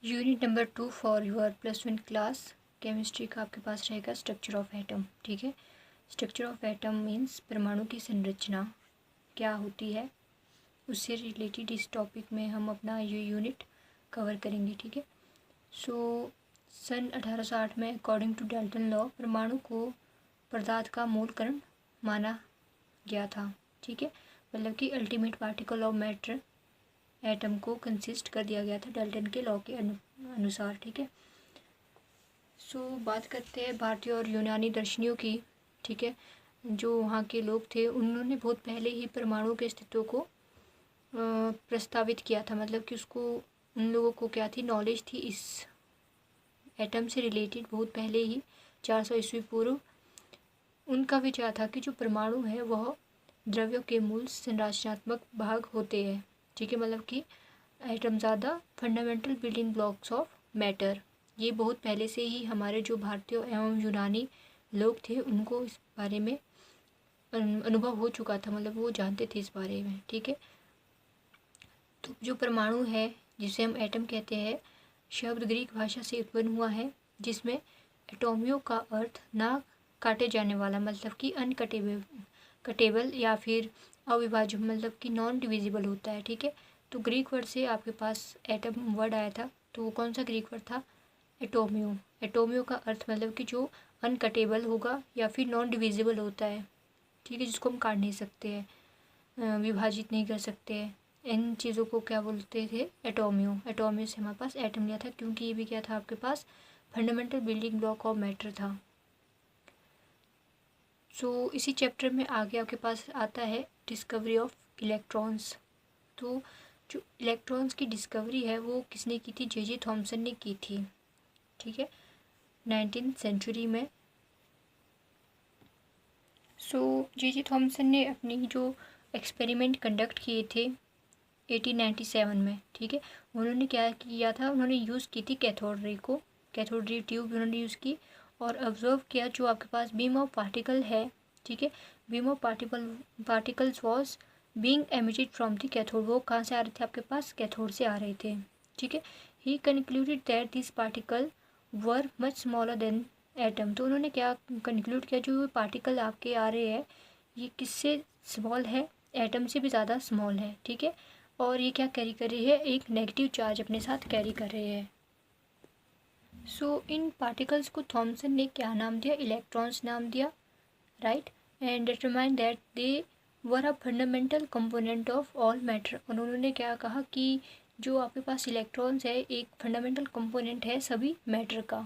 Unit number 2 for your +1 class chemistry का आपके पास रहेगा स्ट्रक्चर ऑफ एटम। ठीक है, स्ट्रक्चर ऑफ एटम मीन्स परमाणु की संरचना क्या होती है, उससे रिलेटेड इस टॉपिक में हम अपना ये यूनिट कवर करेंगे। ठीक है, सो सन 1860 में अकॉर्डिंग टू डाल्टन लॉ परमाणु को पदार्थ का मूल कण माना गया था। ठीक है, मतलब कि ultimate particle of matter atom को कंसिस्ट कर दिया गया था डाल्टन के लॉ के अनुसार। ठीक है, सो बात करते हैं भारतीय और यूनानी दर्शनियों की। ठीक है, जो वहाँ के लोग थे उन्होंने बहुत पहले ही परमाणु के अस्तित्व को प्रस्तावित किया था। मतलब कि उसको उन लोगों को क्या थी, नॉलेज थी इस एटम से रिलेटेड बहुत पहले ही 400 ईस्वी पूर्व। उनका विचार था कि जो परमाणु है वह द्रव्यों के मूल संरचनात्मक भाग होते हैं। ठीक है, मतलब कि एटम ज़्यादा fundamental building blocks of matter. ये बहुत पहले से ही हमारे जो भारतीय एवं यूनानी लोग थे उनको इस बारे में अनुभव हो चुका था, मतलब वो जानते थे इस बारे में। ठीक है, तो जो परमाणु है जिसे हम एटम कहते हैं, शब्द ग्रीक भाषा से उत्पन्न हुआ है जिसमें एटोमियो का अर्थ ना काटे जाने वाला, मतलब कि कटेबल या फिर अविभाज्य, मतलब कि नॉन डिविजिबल होता है। ठीक है, तो ग्रीक वर्ड से आपके पास एटम वर्ड आया था, तो वो कौन सा ग्रीक वर्ड था, एटोमियो। एटोमियो का अर्थ मतलब कि जो अनकटेबल होगा या फिर नॉन डिविजिबल होता है। ठीक है, जिसको हम काट नहीं सकते हैं, विभाजित नहीं कर सकते हैं, इन चीज़ों को क्या बोलते थे, एटोमियो। एटोमियो से हमारे पास एटम लिया था क्योंकि ये भी क्या था, आपके पास fundamental building block of matter था। सो इसी चैप्टर में आगे आपके पास आता है डिस्कवरी ऑफ इलेक्ट्रॉन्स। तो जो इलेक्ट्रॉन्स की डिस्कवरी है वो किसने की थी, जे थॉमसन ने की थी। ठीक है, 19th सेंचुरी में। सो जे थॉमसन ने अपनी जो एक्सपेरिमेंट कंडक्ट किए थे 1897 में। ठीक है, उन्होंने क्या किया था, उन्होंने यूज़ की थी कैथोड रे को, कैथोड रे ट्यूब उन्होंने यूज़ की और ऑब्जर्व किया जो आपके पास बीम ऑफ पार्टिकल है। ठीक है, beam of particles was being emitted from the cathode. वो कहाँ से आ रहे थे, आपके पास कैथोड से आ रहे थे। ठीक है, ही concluded that this particle were much smaller than atom. तो उन्होंने क्या कंक्लूड किया, जो पार्टिकल आपके आ रहे हैं ये किससे स्मॉल है, एटम से भी ज़्यादा स्मॉल है। ठीक है, और ये क्या कैरी कर रही है, एक नेगेटिव चार्ज अपने साथ कैरी कर रहे हैं। सो इन पार्टिकल्स को थॉमसन ने क्या नाम दिया, इलेक्ट्रॉन्स नाम दिया, right, and determine that they were a fundamental component of all matter. और उन्होंने क्या कहा कि जो आपके पास इलेक्ट्रॉन्स है एक फंडामेंटल कंपोनेंट है सभी मैटर का।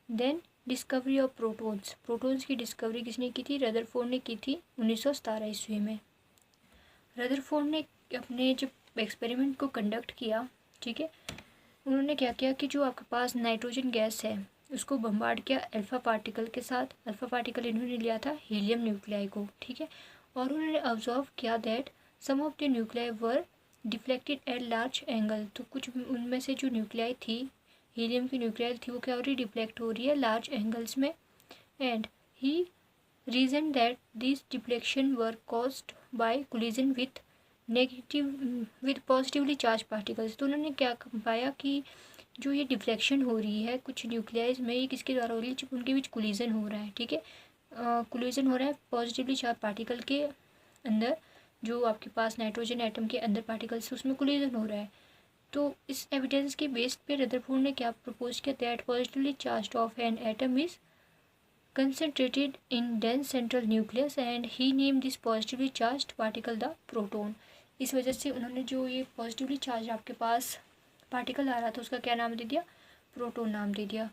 Then discovery of protons. Protons की डिस्कवरी किसने की थी, रदरफोर्ड ने की थी 1917 ईस्वी में। रदरफोर्ड ने अपने जब एक्सपेरिमेंट को कंडक्ट किया, ठीक है, उन्होंने क्या किया कि जो आपके पास नाइट्रोजन गैस है उसको बम्बार्ड किया अल्फ़ा पार्टिकल के साथ। अल्फ़ा पार्टिकल इन्होंने लिया था हीलियम न्यूक्लियाई को। ठीक है, और उन्होंने ऑब्जर्व किया that some of the nuclei were deflected at large angle. तो कुछ उनमें से जो न्यूक्लियाई थी, हीलियम की न्यूक्लियाई थी, वो क्या हो रही, डिफ्लेक्ट हो रही है लार्ज एंगल्स में। And he reason that this deflection were caused by collision with positively charge particles. तो उन्होंने क्या पाया कि जो ये डिफ्लेक्शन हो रही है कुछ न्यूक्लियाइज में, ये किसके द्वारा हो रही है, उनके बीच कोलिजन हो रहा है। ठीक है, कोलिजन हो रहा है पॉजिटिवली चार्ज पार्टिकल के अंदर, जो आपके पास नाइट्रोजन एटम के अंदर पार्टिकल्स उसमें कोलिजन हो रहा है। तो इस एविडेंस के बेस पे रदरफोर्ड ने क्या प्रपोज किया, that positively charge of an atom is concentrated in dense central nucleus and he named this positively charged particle the proton। इस वजह से उन्होंने जो ये पॉजिटिवली चार्ज आपके पास पार्टिकल आ रहा था उसका क्या नाम दे दिया, प्रोटॉन नाम दे दिया।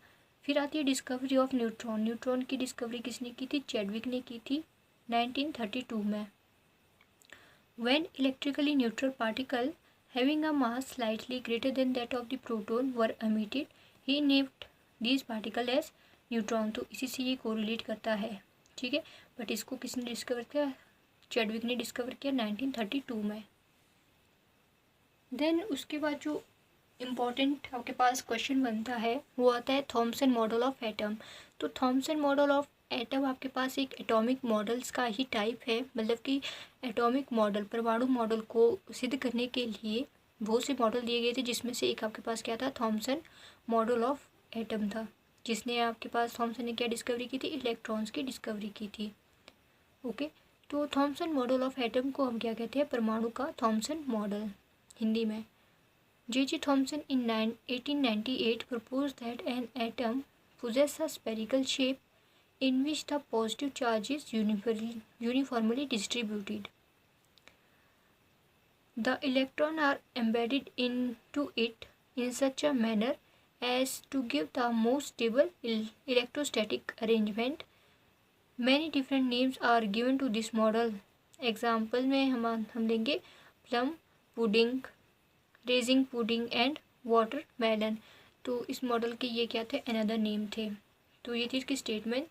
फिर आती है डिस्कवरी ऑफ न्यूट्रॉन। न्यूट्रॉन की डिस्कवरी किसने की थी, चैडविक ने की थी 1932 में। When electrically neutral particle having a mass slightly greater than that of the proton were emitted, he named these particle as neutron. तो इसी से ये कोरिलेट करता है। ठीक है, बट इसको किसने डिस्कवर किया, चैडविक ने डिस्कवर किया 1932 में। देन उसके बाद जो इम्पॉर्टेंट आपके पास क्वेश्चन बनता है वो आता है थॉमसन मॉडल ऑफ एटम। तो थॉमसन मॉडल ऑफ एटम आपके पास एक एटॉमिक मॉडल्स का ही टाइप है, मतलब कि एटॉमिक मॉडल परमाणु मॉडल को सिद्ध करने के लिए बहुत से मॉडल दिए गए थे, जिसमें से एक आपके पास क्या था, थॉमसन मॉडल ऑफ एटम था, जिसने आपके पास थॉमसन ने क्या डिस्कवरी की थी, इलेक्ट्रॉन्स की डिस्कवरी की थी। ओके, तो थॉमसन मॉडल ऑफ एटम को हम क्या कहते हैं, परमाणु का थॉमसन मॉडल हिंदी में। J.G. Thomson in 1898 proposed that an atom possesses a spherical shape in which the positive charge is uniformly distributed. The electrons are embedded into it in such a manner as to give the most stable electrostatic arrangement. Many different names are given to this model. Example में हम लेंगे plum pudding, raising pudding and watermelon. तो इस model के ये क्या थे, another name थे। तो ये थी इसकी स्टेटमेंट।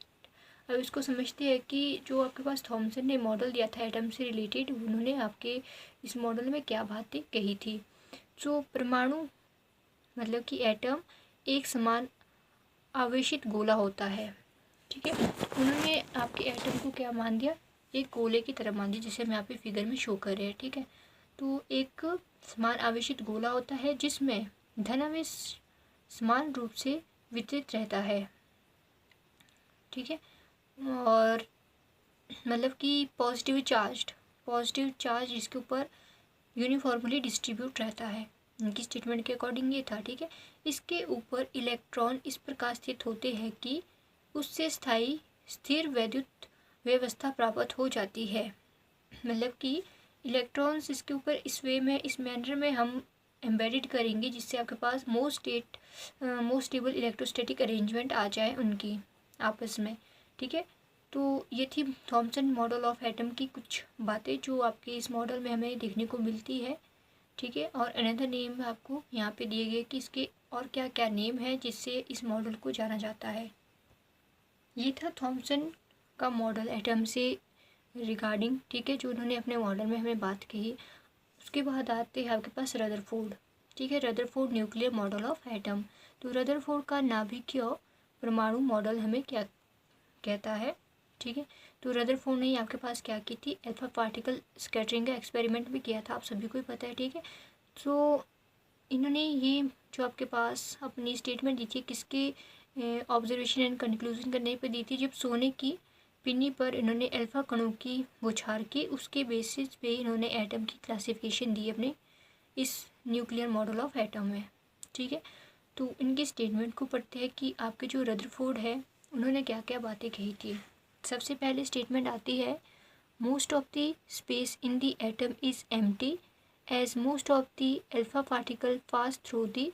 अब इसको समझते हैं कि जो आपके पास थॉमसन ने मॉडल दिया था एटम से रिलेटेड, उन्होंने आपके इस मॉडल में क्या बातें कही थी। जो परमाणु मतलब कि एटम एक समान आवेशित गोला होता है, ठीक है। उन्होंने आपके एटम को क्या मान दिया, एक गोले की तरह मान दिया, जिसे हम यहाँ पे फिगर में शो कर रहे हैं, ठीक है। तो एक समान आवेशित गोला होता है जिसमें धनावेश समान रूप से वितरित रहता है, ठीक है। और मतलब कि पॉजिटिव चार्ज इसके ऊपर यूनिफॉर्मली डिस्ट्रीब्यूट रहता है। उनकी स्टेटमेंट के अकॉर्डिंग ये था, ठीक है। इसके ऊपर इलेक्ट्रॉन इस प्रकार स्थित होते हैं कि उससे स्थायी स्थिर वैद्युत व्यवस्था प्राप्त हो जाती है। मतलब कि इलेक्ट्रॉन्स इसके ऊपर इस मैनर में हम एम्बेडेड करेंगे, जिससे आपके पास मोस्ट स्टेबल इलेक्ट्रोस्टैटिक अरेंजमेंट आ जाए उनकी आपस में, ठीक है। तो ये थी थॉमसन मॉडल ऑफ एटम की कुछ बातें जो आपके इस मॉडल में हमें देखने को मिलती है, ठीक है। और अनदर नेम आपको यहाँ पे दिए गए कि इसके और क्या क्या नेम है जिससे इस मॉडल को जाना जाता है। ये था थॉमसन का मॉडल एटम से रिगार्डिंग, ठीक है, जो उन्होंने अपने मॉडल में हमें बात कही। उसके बाद आते हैं आपके पास रदरफोर्ड, ठीक है। Rutherford nuclear model of atom. तो रदरफोर्ड का नाभिकीय परमाणु मॉडल हमें क्या कहता है, ठीक है। तो रदरफोर्ड ने आपके पास क्या की थी, अल्फा पार्टिकल स्कैटरिंग का एक्सपेरिमेंट भी किया था, आप सभी को ही पता है, ठीक है। तो इन्होंने ये जो आपके पास अपनी स्टेटमेंट दी थी, किसके ऑब्जर्वेशन एंड कंक्लूजन करने पर दी थी, जब सोने की पिन्नी पर इन्होंने अल्फा कणों की बौछार की, उसके बेसिस पे इन्होंने एटम की क्लासिफिकेशन दी अपने इस न्यूक्लियर मॉडल ऑफ एटम में, ठीक है। तो इनके स्टेटमेंट को पढ़ते हैं कि आपके जो रदरफोर्ड है उन्होंने क्या क्या बातें कही थी। सबसे पहले स्टेटमेंट आती है, most of the space in the atom is empty as most of the alpha particle pass through the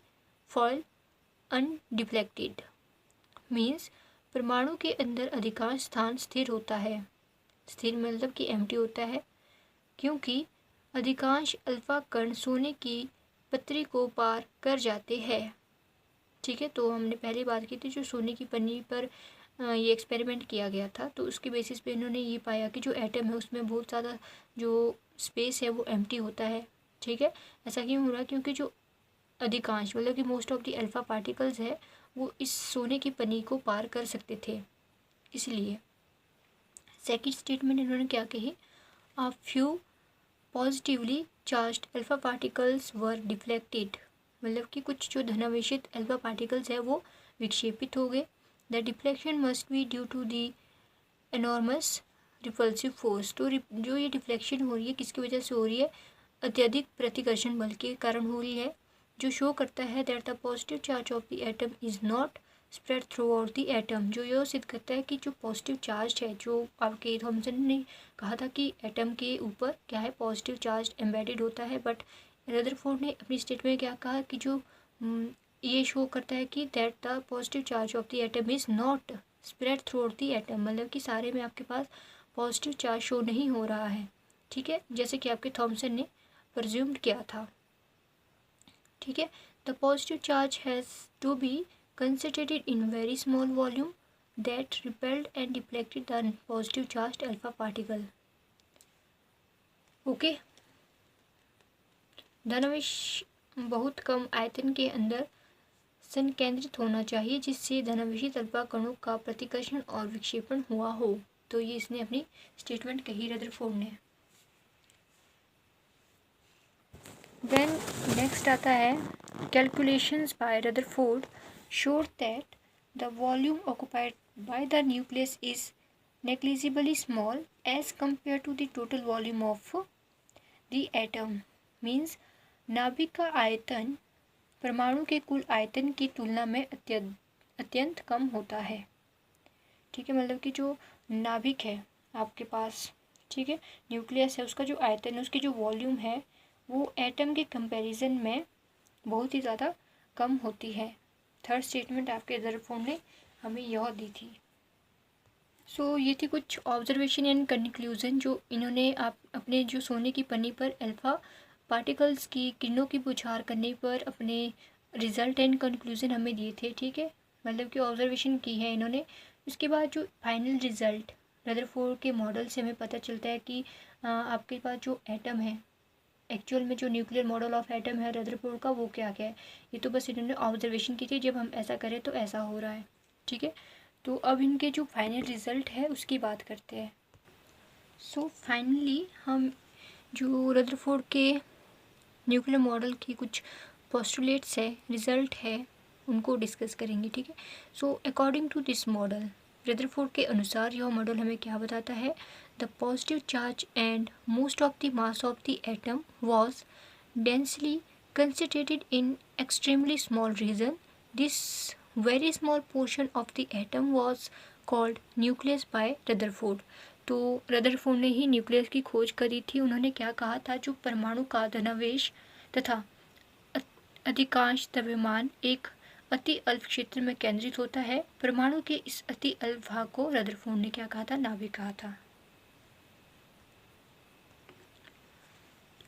foil undeflected. Means परमाणु के अंदर अधिकांश स्थान स्थिर होता है, स्थिर मतलब कि एम्प्टी होता है, क्योंकि अधिकांश अल्फा कण सोने की पत्री को पार कर जाते हैं, ठीक है। तो हमने पहले बात की थी, जो सोने की पन्नी पर ये एक्सपेरिमेंट किया गया था, तो उसके बेसिस पे इन्होंने ये पाया कि जो एटम है उसमें बहुत ज़्यादा जो स्पेस है वो एम्प्टी होता है, ठीक है। ऐसा क्यों हो रहा है, क्योंकि जो अधिकांश मतलब कि most of the alpha particles है वो इस सोने की पन्नी को पार कर सकते थे, इसलिए। सेकंड स्टेटमेंट इन्होंने क्या कही, a few positively charged alpha particles were deflected. मतलब कि कुछ जो धनावेशित अल्फा पार्टिकल्स है वो विक्षेपित हो गए। The deflection must be due to the enormous repulsive force. तो जो ये डिफ्लेक्शन हो रही है किसकी वजह से हो रही है, अत्यधिक प्रतिकर्षण बल के कारण हो रही है, जो शो करता है that the positive charge of the atom is not spread through out the atom. जो यह सिद्ध करता है कि जो पॉजिटिव चार्ज है, जो आपके थॉमसन ने कहा था कि एटम के ऊपर क्या है, पॉजिटिव चार्ज एम्बेडेड होता है, बट रदरफोर्ड ने अपनी स्टेटमेंट में क्या कहा कि जो ये शो करता है कि that the positive charge of the atom is not spread through out the atom. मतलब कि सारे में आपके पास पॉजिटिव चार्ज शो नहीं हो रहा है, ठीक है, जैसे कि आपके थॉमसन ने प्रज्यूम्ड किया था, ठीक है। The positive charge has to be concentrated in very small volume that repelled and deflected the positive charged alpha particle. Okay, धनावेश बहुत कम आयतन के अंदर संकेंद्रित होना चाहिए, जिससे धनावेशित अल्फा कणों का प्रतिकर्षण और विक्षेपण हुआ हो। तो ये इसने अपनी स्टेटमेंट कही रदरफोर्ड ने। देन नेक्स्ट आता है calculations by Rutherford showed that the volume occupied by the nucleus is negligibly small as compare to the total volume of the atom. Means नाभिक का आयतन परमाणु के कुल आयतन की तुलना में अत्यंत कम होता है। ठीक है, मतलब कि जो नाभिक है आपके पास, ठीक है, न्यूक्लियस है, उसका जो आयतन है, उसकी जो वॉल्यूम है, वो एटम के कंपैरिजन में बहुत ही ज़्यादा कम होती है। थर्ड स्टेटमेंट आपके रदरफोर्ड ने हमें यह दी थी। सो ये थी कुछ ऑब्जर्वेशन एंड कंक्लूजन जो इन्होंने अपने जो सोने की पन्नी पर अल्फा पार्टिकल्स की किरणों की बौछार करने पर अपने रिजल्ट एंड कंक्लूजन हमें दिए थे। ठीक है, मतलब कि ऑब्जर्वेशन की है इन्होंने। उसके बाद जो फाइनल रिजल्ट रदरफोर्ड के मॉडल से हमें पता चलता है कि आपके पास जो एटम है, एक्चुअल में जो न्यूक्लियर मॉडल ऑफ एटम है रदरफोर्ड का, वो क्या क्या है। ये तो बस इन्होंने ऑब्जर्वेशन की थी, जब हम ऐसा करें तो ऐसा हो रहा है। ठीक है, तो अब इनके जो फाइनल रिजल्ट है उसकी बात करते हैं। सो फाइनली हम जो रदरफोर्ड के न्यूक्लियर मॉडल की कुछ पोस्टुलेट्स है, रिजल्ट है, उनको डिस्कस करेंगे। ठीक है, so according to this model, Rutherford के अनुसार यह मॉडल हमें क्या बताता है, the positive charge and most of the mass of the atom was densely concentrated in extremely small region. This very small portion of the atom was called nucleus by Rutherford. तो Rutherford ने ही nucleus की खोज करी थी। उन्होंने क्या कहा था, जो परमाणु का धनावेश तथा अधिकांश द्रव्यमान एक अति अल्प क्षेत्र में केंद्रित होता है। परमाणु के इस अति अल्प भाग को रदरफोर्ड ने क्या कहा था, नाभिक कहा था।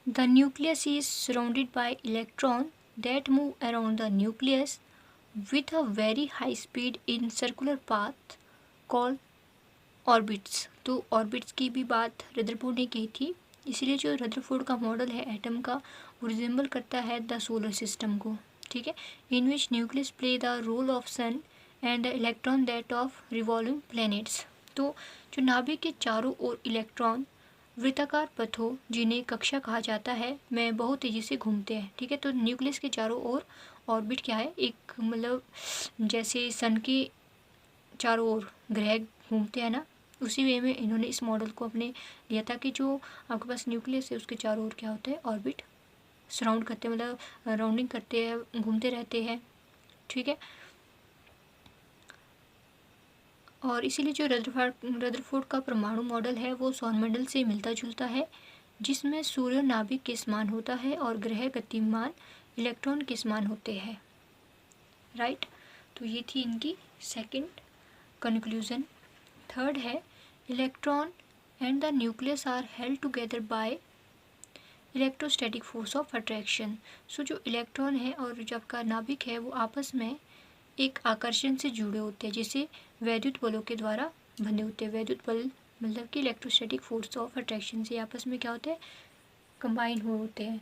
The nucleus is surrounded by electrons that move around the nucleus with a very high speed in circular path called orbits. तो ऑर्बिट्स की भी बात रदरफोर्ड ने की थी, इसलिए जो रदरफोर्ड का मॉडल है एटम का, वो रिजेंबल करता है द सोलर सिस्टम को। ठीक है, in which nucleus play the role of sun and the electron that of revolving planets. तो जो नाभिक के चारों ओर इलेक्ट्रॉन वृत्ताकार पथों, जिन्हें कक्षा कहा जाता है, में बहुत तेज़ी से घूमते हैं। ठीक है, तो न्यूक्लियस के चारों ओर ऑर्बिट क्या है, एक मतलब जैसे सन के चारों ओर ग्रह घूमते हैं ना, उसी वे में इन्होंने इस मॉडल को अपने लिया था कि जो आपके पास न्यूक्लियस है उसके चारों ओर क्या होता है, ऑर्बिट सराउंड करते हैं, मतलब राउंडिंग करते हैं, घूमते रहते हैं। ठीक है, और इसीलिए जो रदरफोर्ड का परमाणु मॉडल है वो सौरमंडल से मिलता जुलता है, जिसमें सूर्य नाभिक के समान होता है और ग्रह गतिमान इलेक्ट्रॉन के समान होते हैं। राइट, तो ये थी इनकी सेकंड कंक्लूजन। थर्ड है, electron and the nucleus are held together by electrostatic force of attraction. So जो इलेक्ट्रॉन है और जो आपका नाभिक है वो आपस में एक आकर्षण से जुड़े होते हैं, जिसे वैद्युत बलों के द्वारा बंधे होते हैं। वैद्युत बल मतलब कि इलेक्ट्रोस्टैटिक फोर्स ऑफ अट्रैक्शन से आपस में क्या होते हैं, कंबाइन हुए होते हैं।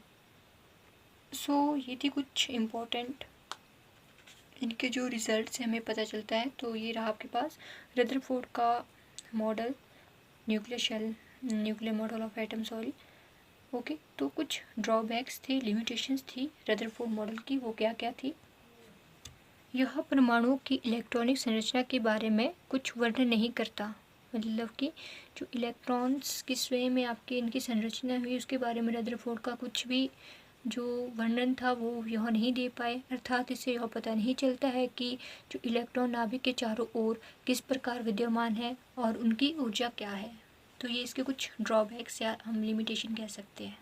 सो ये थी कुछ इम्पोर्टेंट इनके जो रिजल्ट्स हैं हमें पता चलता है। तो ये रहा आपके पास रदरफोर्ड का model, nuclear model of atom, sorry. Okay, तो कुछ ड्रॉबैक्स थे, लिमिटेशंस थी रदरफोर्ड मॉडल की, वो क्या क्या थी। यह परमाणुओं की इलेक्ट्रॉनिक संरचना के बारे में कुछ वर्णन नहीं करता, मतलब कि जो इलेक्ट्रॉन्स किस वे में आपके इनकी संरचना हुई उसके बारे में रदरफोर्ड का कुछ भी जो वर्णन था वो यह नहीं दे पाए। अर्थात इससे यह पता नहीं चलता है कि जो इलेक्ट्रॉन नाभिक के चारों ओर किस प्रकार विद्यमान है और उनकी ऊर्जा क्या है। तो ये इसके कुछ ड्रॉबैक्स या हम लिमिटेशन कह सकते हैं।